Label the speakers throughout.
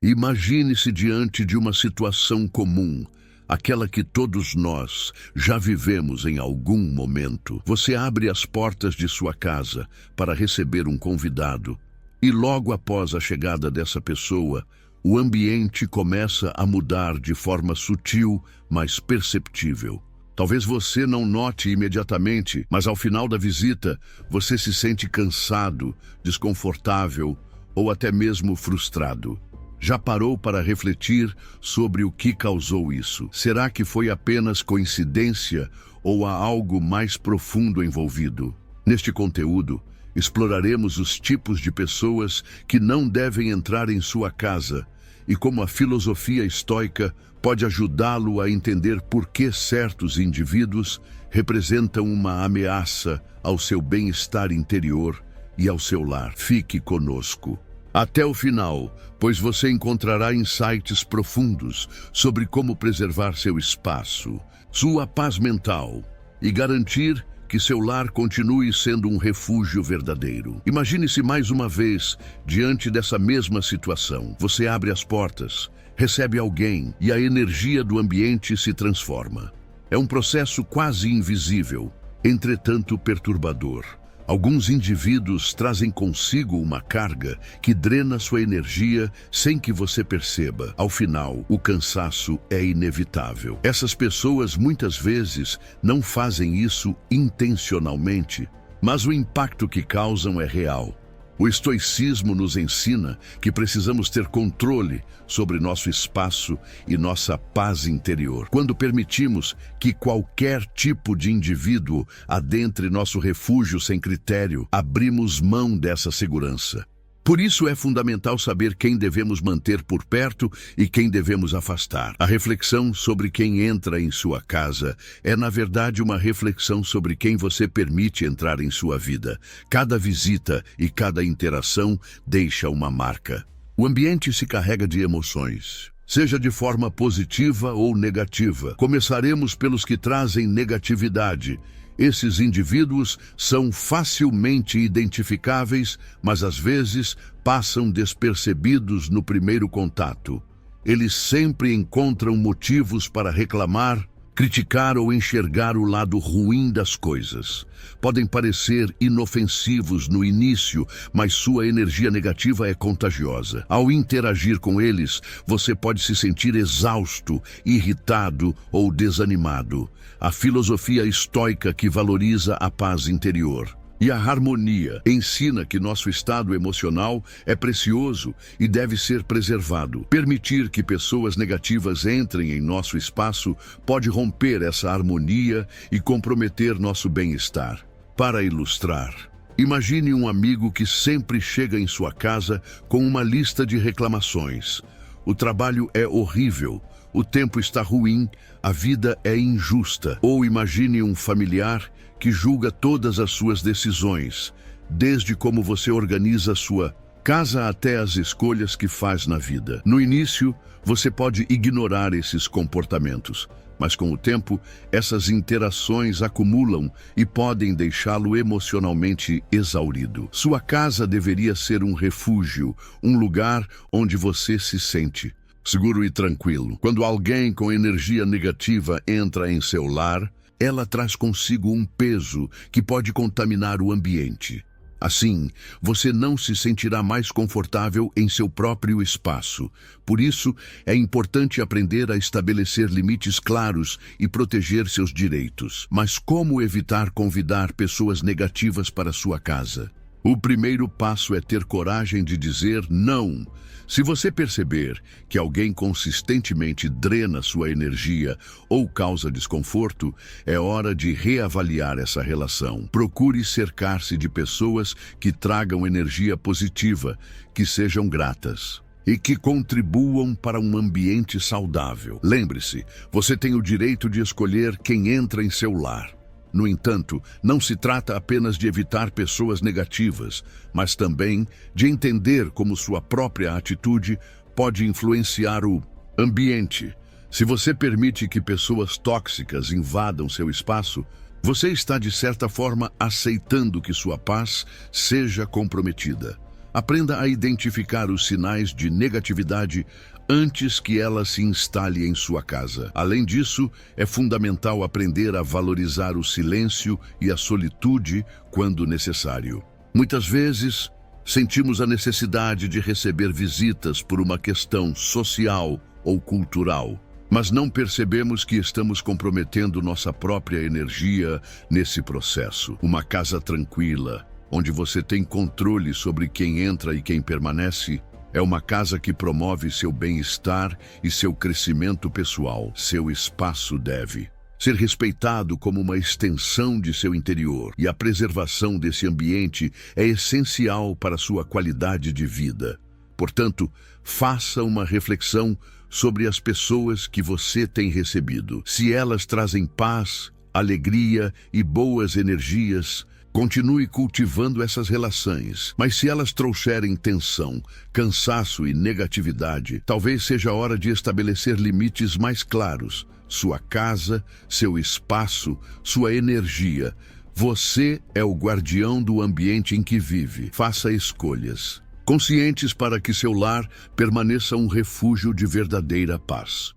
Speaker 1: Imagine-se diante de uma situação comum, aquela que todos nós já vivemos em algum momento. Você abre as portas de sua casa para receber um convidado e logo após a chegada dessa pessoa, o ambiente começa a mudar de forma sutil, mas perceptível. Talvez você não note imediatamente, mas ao final da visita, você se sente cansado, desconfortável ou até mesmo frustrado. Já parou para refletir sobre o que causou isso? Será que foi apenas coincidência ou há algo mais profundo envolvido? Neste conteúdo, exploraremos os tipos de pessoas que não devem entrar em sua casa e como a filosofia estoica pode ajudá-lo a entender por que certos indivíduos representam uma ameaça ao seu bem-estar interior e ao seu lar. Fique conosco até o final, pois você encontrará insights profundos sobre como preservar seu espaço, sua paz mental e garantir que seu lar continue sendo um refúgio verdadeiro. Imagine-se mais uma vez diante dessa mesma situação. Você abre as portas, recebe alguém e a energia do ambiente se transforma. É um processo quase invisível, entretanto perturbador. Alguns indivíduos trazem consigo uma carga que drena sua energia sem que você perceba. Ao final, o cansaço é inevitável. Essas pessoas muitas vezes não fazem isso intencionalmente, mas o impacto que causam é real. O estoicismo nos ensina que precisamos ter controle sobre nosso espaço e nossa paz interior. Quando permitimos que qualquer tipo de indivíduo adentre nosso refúgio sem critério, abrimos mão dessa segurança. Por isso é fundamental saber quem devemos manter por perto e quem devemos afastar. A reflexão sobre quem entra em sua casa é, na verdade, uma reflexão sobre quem você permite entrar em sua vida. Cada visita e cada interação deixa uma marca. O ambiente se carrega de emoções, seja de forma positiva ou negativa. Começaremos pelos que trazem negatividade. Esses indivíduos são facilmente identificáveis, mas às vezes passam despercebidos no primeiro contato. Eles sempre encontram motivos para reclamar, criticar ou enxergar o lado ruim das coisas. Podem parecer inofensivos no início, mas sua energia negativa é contagiosa. Ao interagir com eles, você pode se sentir exausto, irritado ou desanimado. A filosofia estoica que valoriza a paz interior e a harmonia ensina que nosso estado emocional é precioso e deve ser preservado. Permitir que pessoas negativas entrem em nosso espaço pode romper essa harmonia e comprometer nosso bem-estar. Para ilustrar, imagine um amigo que sempre chega em sua casa com uma lista de reclamações. O trabalho é horrível, o tempo está ruim, a vida é injusta. Ou imagine um familiar que julga todas as suas decisões, desde como você organiza sua casa até as escolhas que faz na vida. No início, você pode ignorar esses comportamentos, mas com o tempo, essas interações acumulam e podem deixá-lo emocionalmente exaurido. Sua casa deveria ser um refúgio, um lugar onde você se sente seguro e tranquilo. Quando alguém com energia negativa entra em seu lar, ela traz consigo um peso que pode contaminar o ambiente. Assim, você não se sentirá mais confortável em seu próprio espaço. Por isso, é importante aprender a estabelecer limites claros e proteger seus direitos. Mas como evitar convidar pessoas negativas para sua casa? O primeiro passo é ter coragem de dizer não. Se você perceber que alguém consistentemente drena sua energia ou causa desconforto, é hora de reavaliar essa relação. Procure cercar-se de pessoas que tragam energia positiva, que sejam gratas e que contribuam para um ambiente saudável. Lembre-se, você tem o direito de escolher quem entra em seu lar. No entanto, não se trata apenas de evitar pessoas negativas, mas também de entender como sua própria atitude pode influenciar o ambiente. Se você permite que pessoas tóxicas invadam seu espaço, você está de certa forma aceitando que sua paz seja comprometida. Aprenda a identificar os sinais de negatividade antes que ela se instale em sua casa. Além disso, é fundamental aprender a valorizar o silêncio e a solitude quando necessário. Muitas vezes, sentimos a necessidade de receber visitas por uma questão social ou cultural, mas não percebemos que estamos comprometendo nossa própria energia nesse processo. Uma casa tranquila, onde você tem controle sobre quem entra e quem permanece, é uma casa que promove seu bem-estar e seu crescimento pessoal. Seu espaço deve ser respeitado como uma extensão de seu interior, e a preservação desse ambiente é essencial para sua qualidade de vida. Portanto, faça uma reflexão sobre as pessoas que você tem recebido. Se elas trazem paz, alegria e boas energias, continue cultivando essas relações. Mas se elas trouxerem tensão, cansaço e negatividade, talvez seja a hora de estabelecer limites mais claros. Sua casa, seu espaço, sua energia. Você é o guardião do ambiente em que vive. Faça escolhas conscientes para que seu lar permaneça um refúgio de verdadeira paz.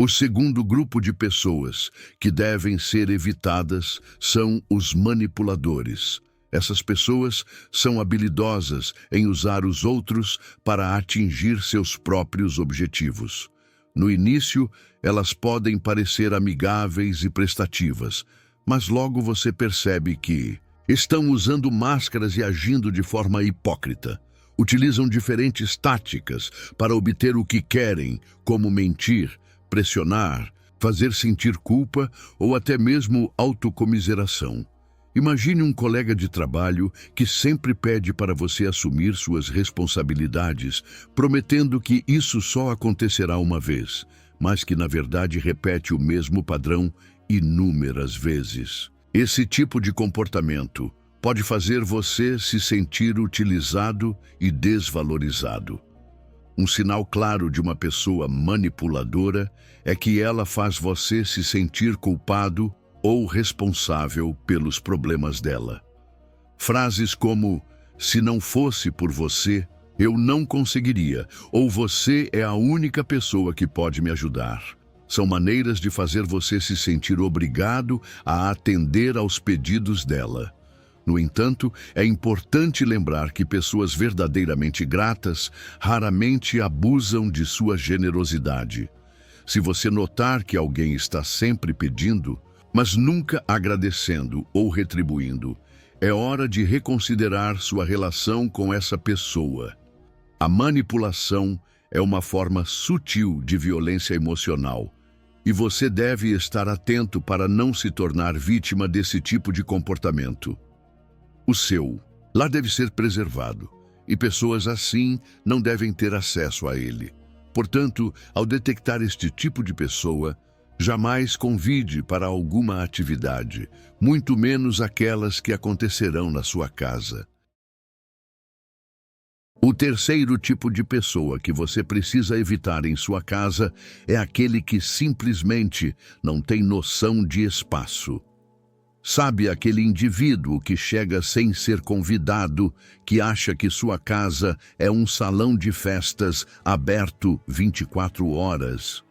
Speaker 1: O segundo grupo de pessoas que devem ser evitadas são os manipuladores. Essas pessoas são habilidosas em usar os outros para atingir seus próprios objetivos. No início, elas podem parecer amigáveis e prestativas, mas logo você percebe que estão usando máscaras e agindo de forma hipócrita. Utilizam diferentes táticas para obter o que querem, como mentir, pressionar, fazer sentir culpa ou até mesmo autocomiseração. Imagine um colega de trabalho que sempre pede para você assumir suas responsabilidades, prometendo que isso só acontecerá uma vez, mas que na verdade repete o mesmo padrão inúmeras vezes. Esse tipo de comportamento pode fazer você se sentir utilizado e desvalorizado. Um sinal claro de uma pessoa manipuladora é que ela faz você se sentir culpado ou responsável pelos problemas dela. Frases como, se não fosse por você, eu não conseguiria, ou você é a única pessoa que pode me ajudar, são maneiras de fazer você se sentir obrigado a atender aos pedidos dela. No entanto, é importante lembrar que pessoas verdadeiramente gratas raramente abusam de sua generosidade. Se você notar que alguém está sempre pedindo, mas nunca agradecendo ou retribuindo, é hora de reconsiderar sua relação com essa pessoa. A manipulação é uma forma sutil de violência emocional, e você deve estar atento para não se tornar vítima desse tipo de comportamento. O seu lar deve ser preservado, e pessoas assim não devem ter acesso a ele. Portanto, ao detectar este tipo de pessoa, jamais convide para alguma atividade, muito menos aquelas que acontecerão na sua casa. O terceiro tipo de pessoa que você precisa evitar em sua casa é aquele que simplesmente não tem noção de espaço. Sabe aquele indivíduo que chega sem ser convidado, que acha que sua casa é um salão de festas aberto 24 horas?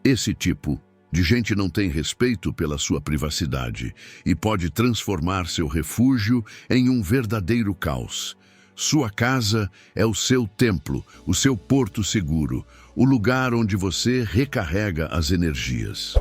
Speaker 1: Esse tipo de gente não tem respeito pela sua privacidade e pode transformar seu refúgio em um verdadeiro caos. Sua casa é o seu templo, o seu porto seguro, o lugar onde você recarrega as energias.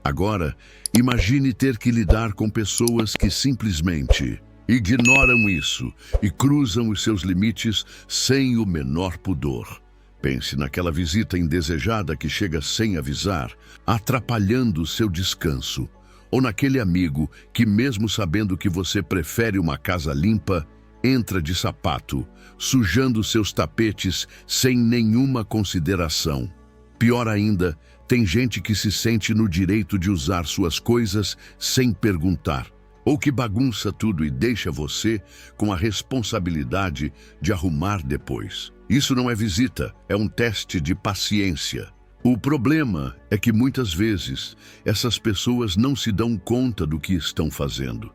Speaker 1: Agora, imagine ter que lidar com pessoas que simplesmente ignoram isso e cruzam os seus limites sem o menor pudor. Pense naquela visita indesejada que chega sem avisar, atrapalhando seu descanso, ou naquele amigo que, mesmo sabendo que você prefere uma casa limpa, entra de sapato, sujando seus tapetes sem nenhuma consideração. Pior ainda, tem gente que se sente no direito de usar suas coisas sem perguntar, ou que bagunça tudo e deixa você com a responsabilidade de arrumar depois. Isso não é visita, é um teste de paciência. O problema é que muitas vezes essas pessoas não se dão conta do que estão fazendo.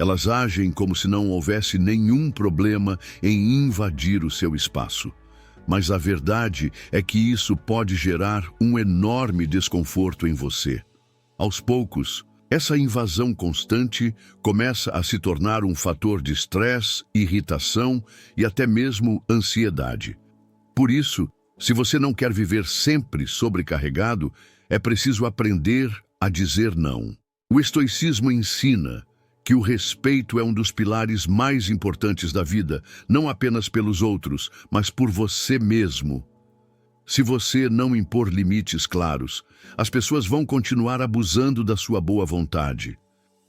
Speaker 1: Elas agem como se não houvesse nenhum problema em invadir o seu espaço. Mas a verdade é que isso pode gerar um enorme desconforto em você. Aos poucos, essa invasão constante começa a se tornar um fator de estresse, irritação e até mesmo ansiedade. Por isso, se você não quer viver sempre sobrecarregado, é preciso aprender a dizer não. O estoicismo ensina que o respeito é um dos pilares mais importantes da vida, não apenas pelos outros, mas por você mesmo. Se você não impor limites claros, as pessoas vão continuar abusando da sua boa vontade.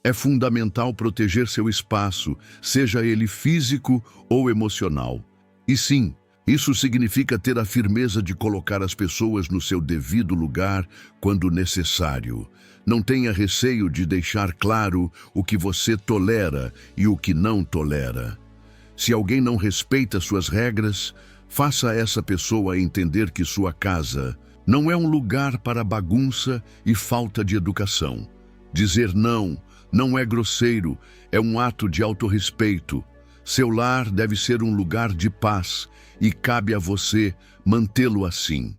Speaker 1: É fundamental proteger seu espaço, seja ele físico ou emocional. E sim, isso significa ter a firmeza de colocar as pessoas no seu devido lugar quando necessário. Não tenha receio de deixar claro o que você tolera e o que não tolera. Se alguém não respeita suas regras, faça essa pessoa entender que sua casa não é um lugar para bagunça e falta de educação. Dizer não é grosseiro, é um ato de autorrespeito. Seu lar deve ser um lugar de paz e cabe a você mantê-lo assim.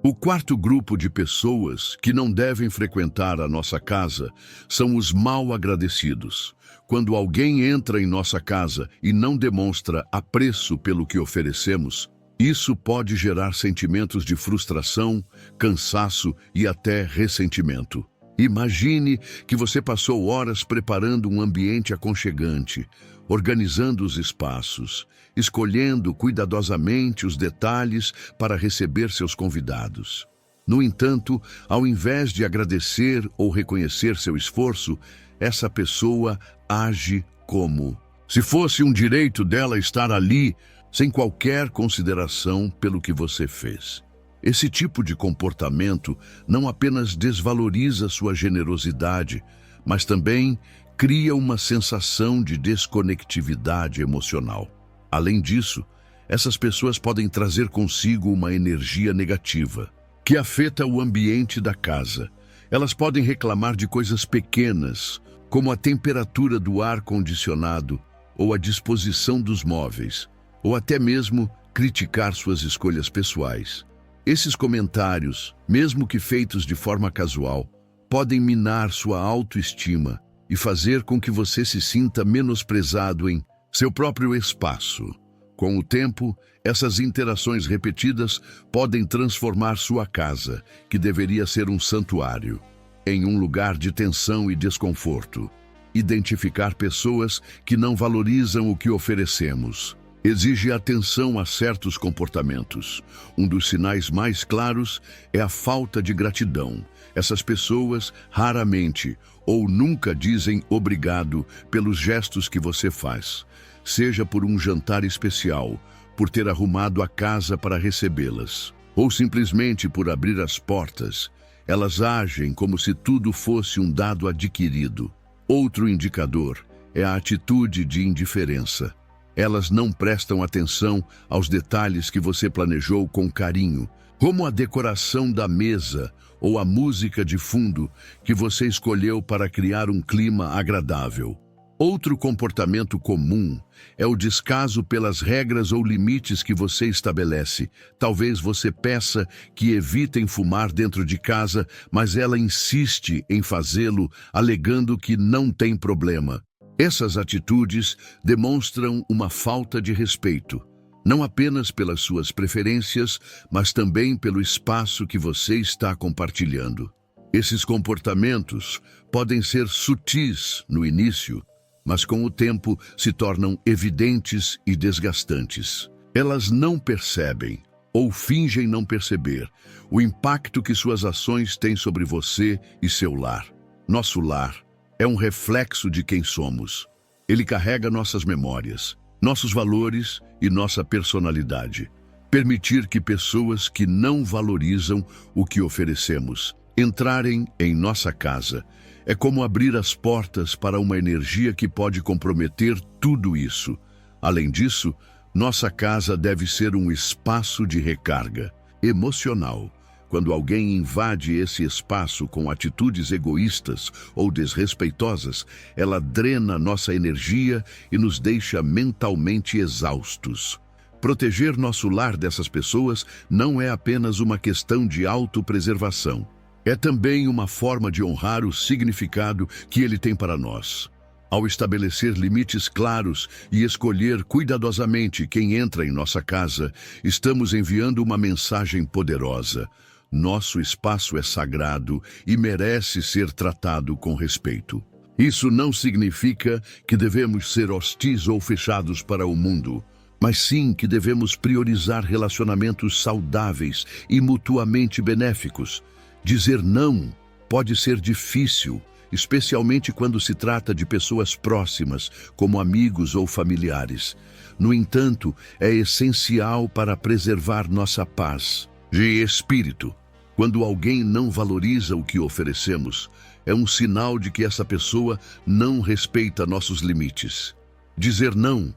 Speaker 1: O quarto grupo de pessoas que não devem frequentar a nossa casa são os mal agradecidos. Quando alguém entra em nossa casa e não demonstra apreço pelo que oferecemos, isso pode gerar sentimentos de frustração, cansaço e até ressentimento. Imagine que você passou horas preparando um ambiente aconchegante, organizando os espaços, escolhendo cuidadosamente os detalhes para receber seus convidados. No entanto, ao invés de agradecer ou reconhecer seu esforço, essa pessoa age como se fosse um direito dela estar ali, sem qualquer consideração pelo que você fez. Esse tipo de comportamento não apenas desvaloriza sua generosidade, mas também cria uma sensação de desconectividade emocional. Além disso, essas pessoas podem trazer consigo uma energia negativa, que afeta o ambiente da casa. Elas podem reclamar de coisas pequenas, como a temperatura do ar-condicionado ou a disposição dos móveis, ou até mesmo criticar suas escolhas pessoais. Esses comentários, mesmo que feitos de forma casual, podem minar sua autoestima e fazer com que você se sinta menosprezado em seu próprio espaço. Com o tempo, essas interações repetidas podem transformar sua casa, que deveria ser um santuário, em um lugar de tensão e desconforto. Identificar pessoas que não valorizam o que oferecemos exige atenção a certos comportamentos. Um dos sinais mais claros é a falta de gratidão. Essas pessoas raramente ou nunca dizem obrigado pelos gestos que você faz, seja por um jantar especial, por ter arrumado a casa para recebê-las, ou simplesmente por abrir as portas. Elas agem como se tudo fosse um dado adquirido. Outro indicador é a atitude de indiferença. Elas não prestam atenção aos detalhes que você planejou com carinho, como a decoração da mesa ou a música de fundo que você escolheu para criar um clima agradável. Outro comportamento comum é o descaso pelas regras ou limites que você estabelece. Talvez você peça que evitem fumar dentro de casa, mas ela insiste em fazê-lo, alegando que não tem problema. Essas atitudes demonstram uma falta de respeito, não apenas pelas suas preferências, mas também pelo espaço que você está compartilhando. Esses comportamentos podem ser sutis no início, mas com o tempo se tornam evidentes e desgastantes. Elas não percebem, ou fingem não perceber, o impacto que suas ações têm sobre você e seu lar. Nosso lar é um reflexo de quem somos. Ele carrega nossas memórias, nossos valores e nossa personalidade. Permitir que pessoas que não valorizam o que oferecemos entrarem em nossa casa é como abrir as portas para uma energia que pode comprometer tudo isso. Além disso, nossa casa deve ser um espaço de recarga emocional, Quando alguém invade esse espaço com atitudes egoístas ou desrespeitosas, ela drena nossa energia e nos deixa mentalmente exaustos. Proteger nosso lar dessas pessoas não é apenas uma questão de autopreservação. É também uma forma de honrar o significado que ele tem para nós. Ao estabelecer limites claros e escolher cuidadosamente quem entra em nossa casa, estamos enviando uma mensagem poderosa. Nosso espaço é sagrado e merece ser tratado com respeito. Isso não significa que devemos ser hostis ou fechados para o mundo, mas sim que devemos priorizar relacionamentos saudáveis e mutuamente benéficos. Dizer não pode ser difícil, especialmente quando se trata de pessoas próximas, como amigos ou familiares. No entanto, é essencial para preservar nossa paz de espírito. Quando alguém não valoriza o que oferecemos, é um sinal de que essa pessoa não respeita nossos limites. Dizer não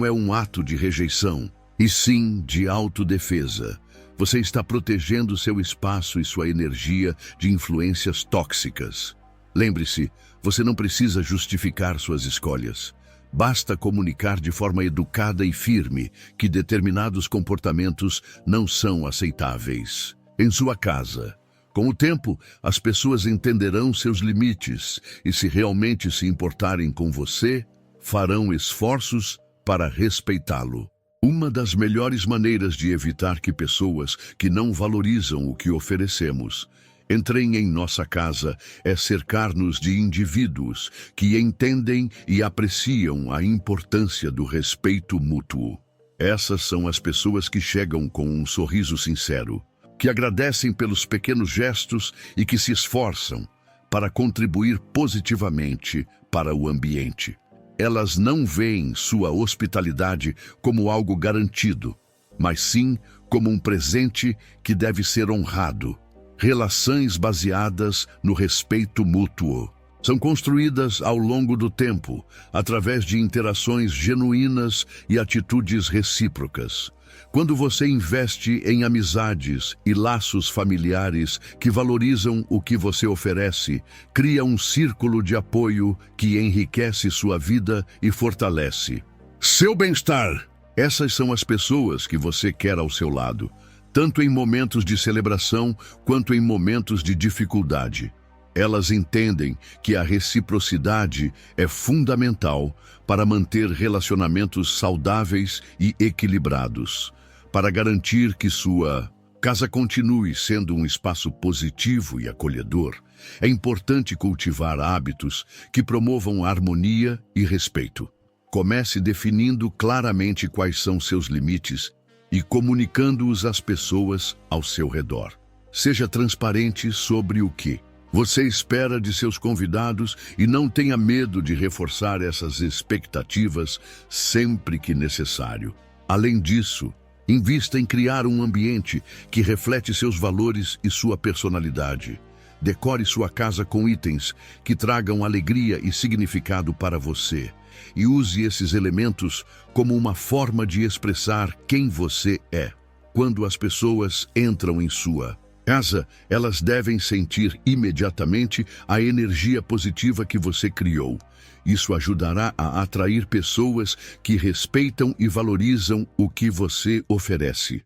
Speaker 1: é um ato de rejeição, e sim de autodefesa. Você está protegendo seu espaço e sua energia de influências tóxicas. Lembre-se, você não precisa justificar suas escolhas. Basta comunicar de forma educada e firme que determinados comportamentos não são aceitáveis. Em sua casa, com o tempo, as pessoas entenderão seus limites e, se realmente se importarem com você, farão esforços para respeitá-lo. Uma das melhores maneiras de evitar que pessoas que não valorizam o que oferecemos entrem em nossa casa é cercar-nos de indivíduos que entendem e apreciam a importância do respeito mútuo. Essas são as pessoas que chegam com um sorriso sincero, que agradecem pelos pequenos gestos e que se esforçam para contribuir positivamente para o ambiente. Elas não veem sua hospitalidade como algo garantido, mas sim como um presente que deve ser honrado. Relações baseadas no respeito mútuo são construídas ao longo do tempo, através de interações genuínas e atitudes recíprocas. Quando você investe em amizades e laços familiares que valorizam o que você oferece, cria um círculo de apoio que enriquece sua vida e fortalece seu bem-estar. Essas são as pessoas que você quer ao seu lado, tanto em momentos de celebração quanto em momentos de dificuldade. Elas entendem que a reciprocidade é fundamental para manter relacionamentos saudáveis e equilibrados. Para garantir que sua casa continue sendo um espaço positivo e acolhedor, é importante cultivar hábitos que promovam harmonia e respeito. Comece definindo claramente quais são seus limites e comunicando-os às pessoas ao seu redor. Seja transparente sobre o que você espera de seus convidados e não tenha medo de reforçar essas expectativas sempre que necessário. Além disso, invista em criar um ambiente que reflete seus valores e sua personalidade. Decore sua casa com itens que tragam alegria e significado para você, e use esses elementos como uma forma de expressar quem você é. Quando as pessoas entram em sua casa, elas devem sentir imediatamente a energia positiva que você criou. Isso ajudará a atrair pessoas que respeitam e valorizam o que você oferece.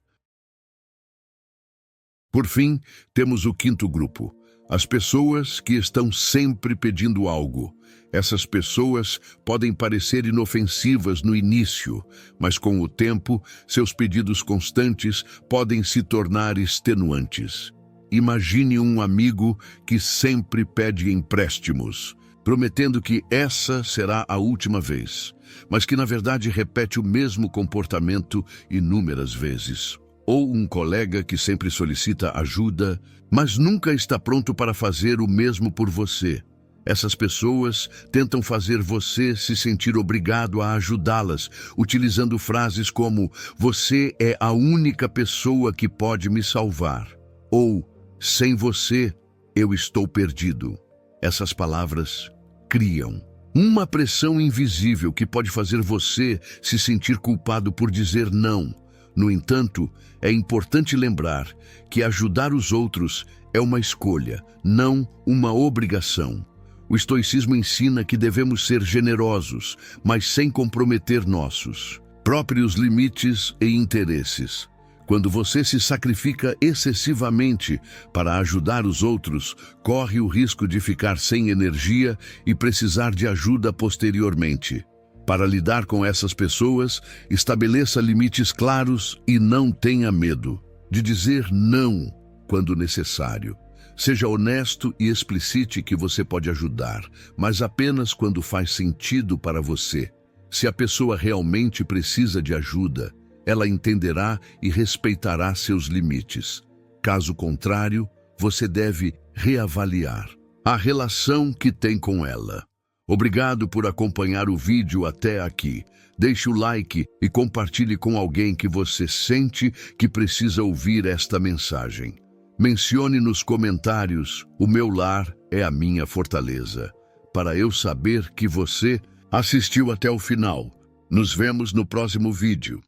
Speaker 1: Por fim, temos o quinto grupo: as pessoas que estão sempre pedindo algo. Essas pessoas podem parecer inofensivas no início, mas com o tempo, seus pedidos constantes podem se tornar extenuantes. Imagine um amigo que sempre pede empréstimos, prometendo que essa será a última vez, mas que na verdade repete o mesmo comportamento inúmeras vezes. Ou um colega que sempre solicita ajuda, mas nunca está pronto para fazer o mesmo por você. Essas pessoas tentam fazer você se sentir obrigado a ajudá-las, utilizando frases como "você é a única pessoa que pode me salvar" ou "sem você, eu estou perdido". Essas palavras criam uma pressão invisível que pode fazer você se sentir culpado por dizer não. No entanto, é importante lembrar que ajudar os outros é uma escolha, não uma obrigação. O estoicismo ensina que devemos ser generosos, mas sem comprometer nossos próprios limites e interesses. Quando você se sacrifica excessivamente para ajudar os outros, corre o risco de ficar sem energia e precisar de ajuda posteriormente. Para lidar com essas pessoas, estabeleça limites claros e não tenha medo de dizer não quando necessário. Seja honesto e explicite que você pode ajudar, mas apenas quando faz sentido para você. Se a pessoa realmente precisa de ajuda, ela entenderá e respeitará seus limites. Caso contrário, você deve reavaliar a relação que tem com ela. Obrigado por acompanhar o vídeo até aqui. Deixe o like e compartilhe com alguém que você sente que precisa ouvir esta mensagem. Mencione nos comentários: "O meu lar é a minha fortaleza", para eu saber que você assistiu até o final. Nos vemos no próximo vídeo.